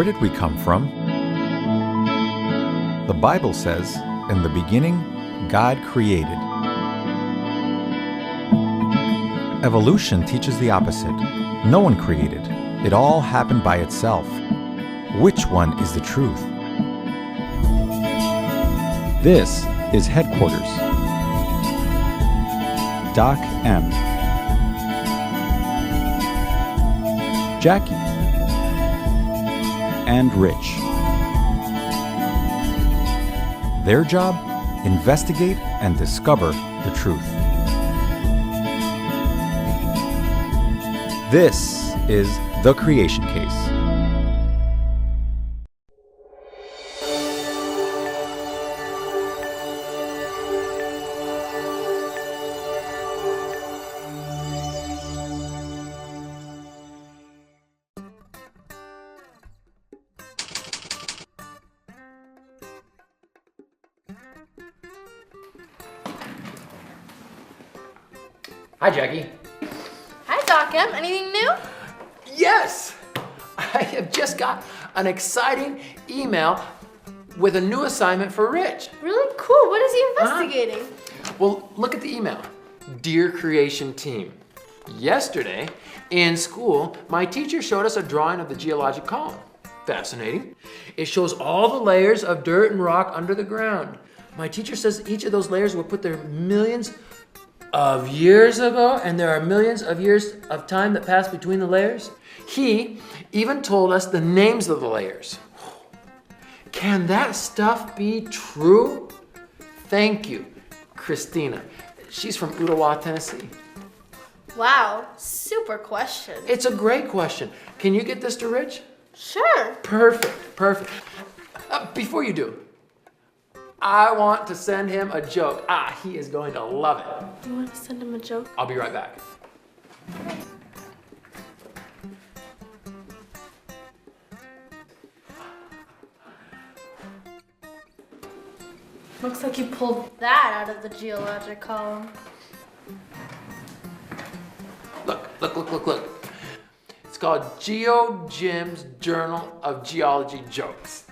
Where did we come from? The Bible says, in the beginning, God created. Evolution teaches the opposite. No one created. It all happened by itself. Which one is the truth? This is Headquarters. Doc M. Jackie. And Rich. Their job? Investigate and discover the truth. This is The Creation Case. Hi, Jackie. Hi, Doc M. Anything new? Yes! I have just got an exciting email with a new assignment for Rich. Really cool. What is he investigating? Well, look at the email. Dear Creation Team, yesterday in school, my teacher showed us a drawing of the geologic column. Fascinating. It shows all the layers of dirt and rock under the ground. My teacher says each of those layers were put there millions of years ago, and there are millions of years of time that pass between the layers. He even told us the names of the layers. Can that stuff be true? Thank you, Christina. She's from Ottawa, Tennessee. Wow, super question. It's a great question. Can you get this to Rich? Sure. Perfect, perfect. Before you do, I want to send him a joke. He is going to love it. You want to send him a joke? I'll be right back. Looks like you pulled that out of the geologic column. Look. It's called Geo Jim's Journal of Geology Jokes.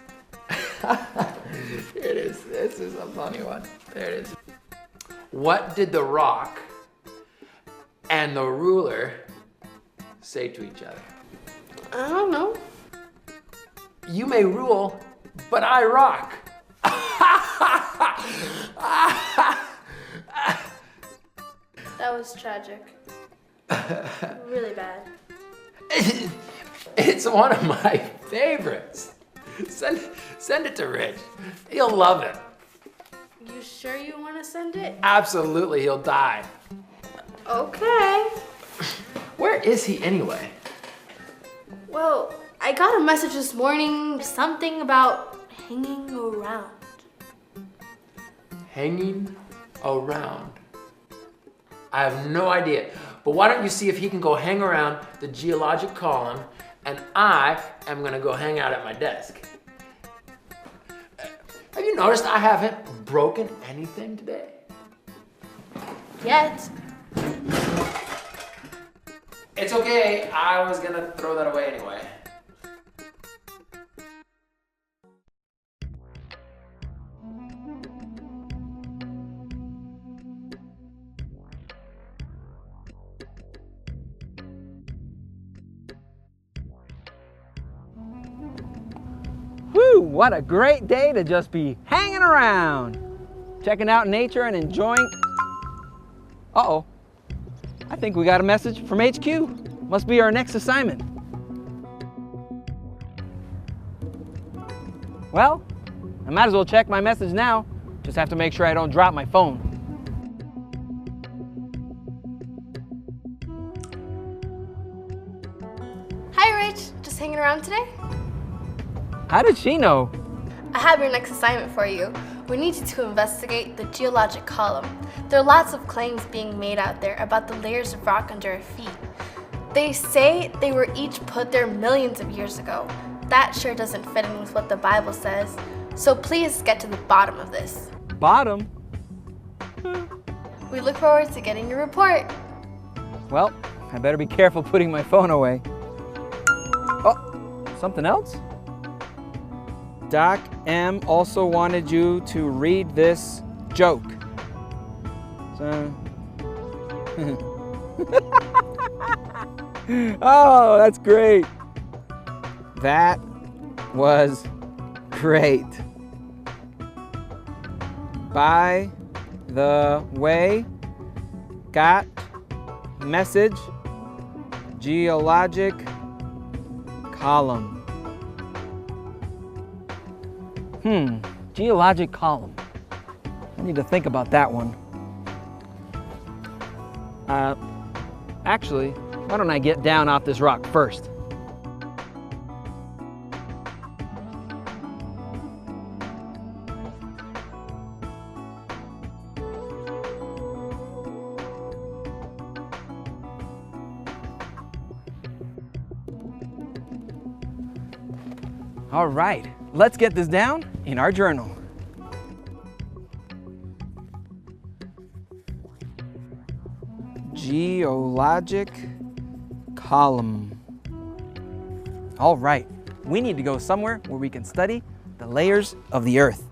Here it is. This is a funny one. There it is. What did the rock and the ruler say to each other? I don't know. You may rule, but I rock. That was tragic. Really bad. It's one of my favorites. Send it to Rich. He'll love it. You sure you want to send it? Absolutely, he'll die. Okay. Where is he anyway? Well, I got a message this morning, something about hanging around. Hanging around. I have no idea. But why don't you see if he can go hang around the geologic column, and I am gonna go hang out at my desk. Have you noticed I haven't broken anything today? Yet. It's okay, I was gonna throw that away anyway. Woo, what a great day to just be hanging around, checking out nature and enjoying. Uh-oh, I think we got a message from HQ. Must be our next assignment. Well, I might as well check my message now. Just have to make sure I don't drop my phone. Hi, Rich. Just hanging around today? How did she know? I have your next assignment for you. We need you to investigate the geologic column. There are lots of claims being made out there about the layers of rock under our feet. They say they were each put there millions of years ago. That sure doesn't fit in with what the Bible says. So please get to the bottom of this. Bottom? We look forward to getting your report. Well, I better be careful putting my phone away. Oh, something else? Doc M also wanted you to read this joke. So... Oh, that's great. That was great. By the way, got message, geologic column. Geologic column. I need to think about that one. Actually, why don't I get down off this rock first? All right, let's get this down in our journal. Geologic column. All right, we need to go somewhere where we can study the layers of the earth.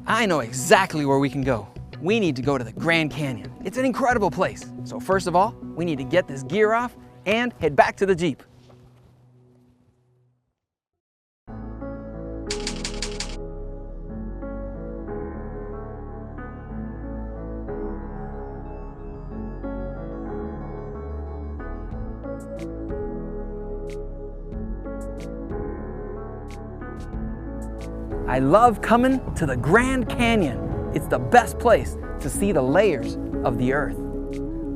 I know exactly where we can go. We need to go to the Grand Canyon. It's an incredible place. So first of all, we need to get this gear off and head back to the Jeep. I love coming to the Grand Canyon. It's the best place to see the layers of the earth.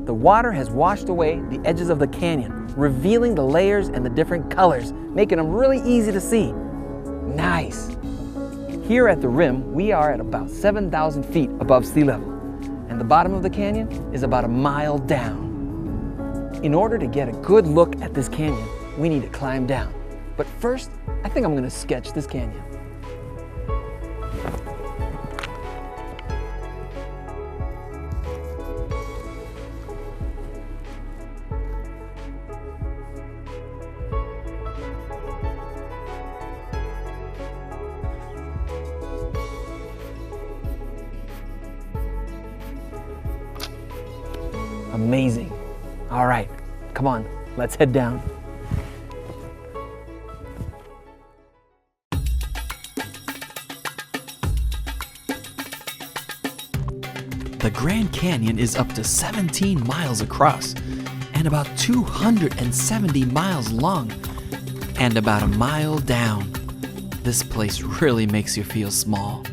The water has washed away the edges of the canyon, revealing the layers and the different colors, making them really easy to see. Nice. Here at the rim, we are at about 7,000 feet above sea level, and the bottom of the canyon is about a mile down. In order to get a good look at this canyon, we need to climb down. But first, I think I'm going to sketch this canyon. Amazing. All right, come on, let's head down. The Grand Canyon is up to 17 miles across and about 270 miles long and about a mile down. This place really makes you feel small.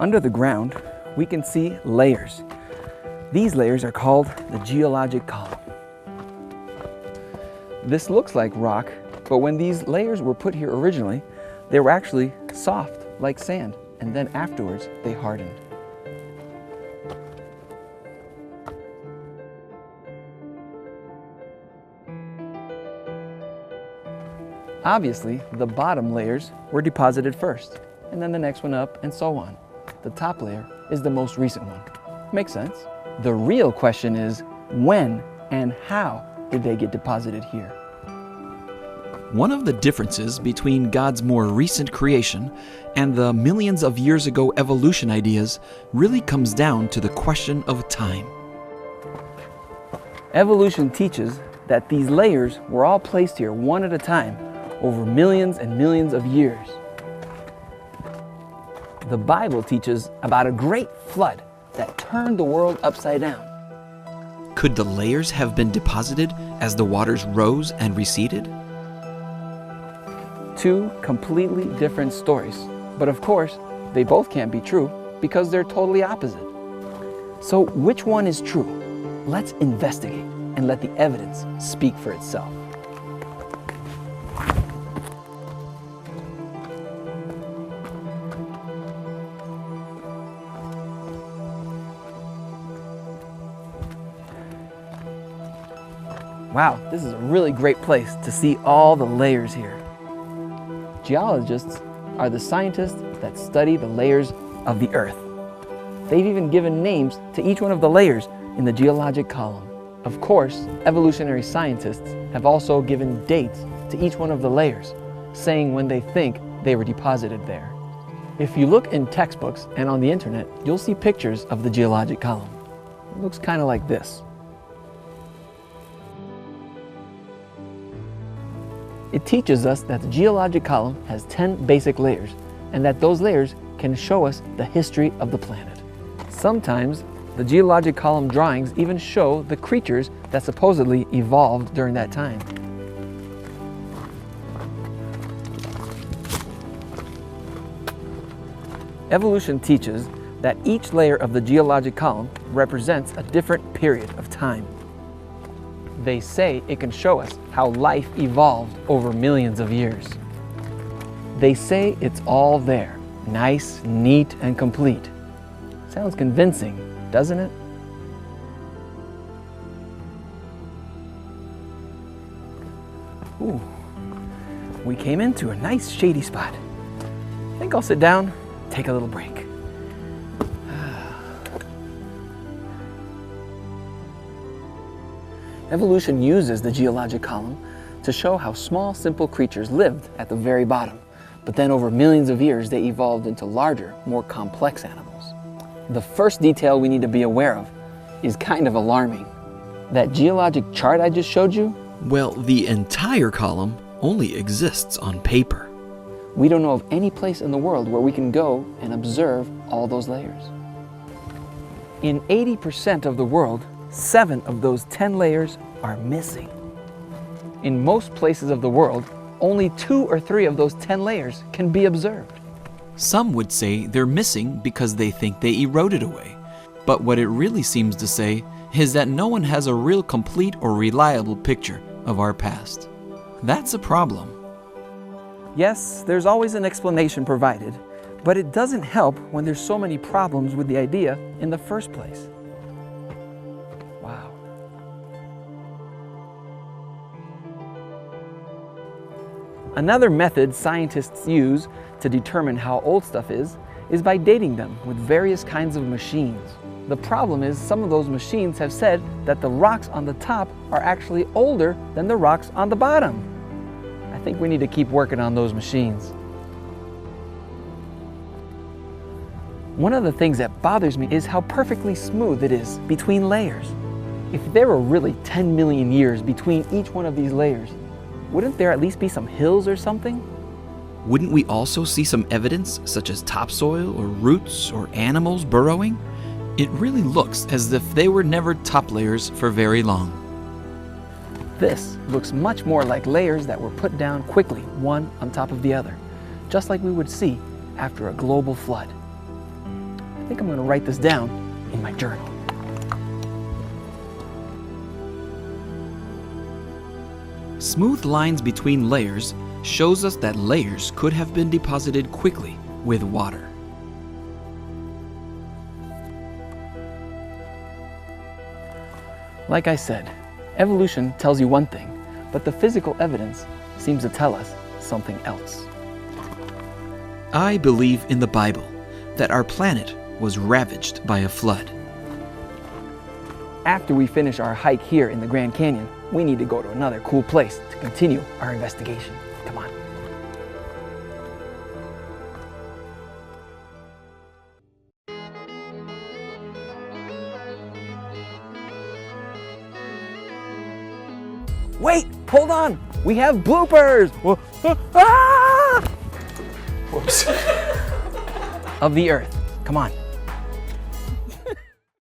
Under the ground, we can see layers. These layers are called the geologic column. This looks like rock, but when these layers were put here originally, they were actually soft like sand, and then afterwards they hardened. Obviously, the bottom layers were deposited first, and then the next one up, and so on. The top layer is the most recent one. Makes sense. The real question is, when and how did they get deposited here? One of the differences between God's more recent creation and the millions of years ago evolution ideas really comes down to the question of time. Evolution teaches that these layers were all placed here one at a time over millions and millions of years. The Bible teaches about a great flood that turned the world upside down. Could the layers have been deposited as the waters rose and receded? Two completely different stories, but of course, they both can't be true because they're totally opposite. So which one is true? Let's investigate and let the evidence speak for itself. Wow, this is a really great place to see all the layers here. Geologists are the scientists that study the layers of the earth. They've even given names to each one of the layers in the geologic column. Of course, evolutionary scientists have also given dates to each one of the layers, saying when they think they were deposited there. If you look in textbooks and on the internet, you'll see pictures of the geologic column. It looks kind of like this. It teaches us that the geologic column has 10 basic layers, and that those layers can show us the history of the planet. Sometimes, the geologic column drawings even show the creatures that supposedly evolved during that time. Evolution teaches that each layer of the geologic column represents a different period of time. They say it can show us how life evolved over millions of years. They say it's all there, nice, neat, and complete. Sounds convincing, doesn't it? Ooh, we came into a nice shady spot. I think I'll sit down, take a little break. Evolution uses the geologic column to show how small, simple creatures lived at the very bottom, but then over millions of years they evolved into larger, more complex animals. The first detail we need to be aware of is kind of alarming. That geologic chart I just showed you? Well, the entire column only exists on paper. We don't know of any place in the world where we can go and observe all those layers. In 80% of the world, 7 of those 10 layers are missing. In most places of the world, only 2 or 3 of those 10 layers can be observed. Some would say they're missing because they think they eroded away. But what it really seems to say is that no one has a real complete or reliable picture of our past. That's a problem. Yes, there's always an explanation provided, but it doesn't help when there's so many problems with the idea in the first place. Wow. Another method scientists use to determine how old stuff is by dating them with various kinds of machines. The problem is some of those machines have said that the rocks on the top are actually older than the rocks on the bottom. I think we need to keep working on those machines. One of the things that bothers me is how perfectly smooth it is between layers. If there were really 10 million years between each one of these layers, wouldn't there at least be some hills or something? Wouldn't we also see some evidence such as topsoil or roots or animals burrowing? It really looks as if they were never top layers for very long. This looks much more like layers that were put down quickly, one on top of the other, just like we would see after a global flood. I think I'm going to write this down in my journal. Smooth lines between layers shows us that layers could have been deposited quickly with water. Like I said, evolution tells you one thing, but the physical evidence seems to tell us something else. I believe in the Bible that our planet was ravaged by a flood. After we finish our hike here in the Grand Canyon, we need to go to another cool place to continue our investigation. Come on. Wait, hold on. We have bloopers. Ah! Whoops. Of the Earth. Come on.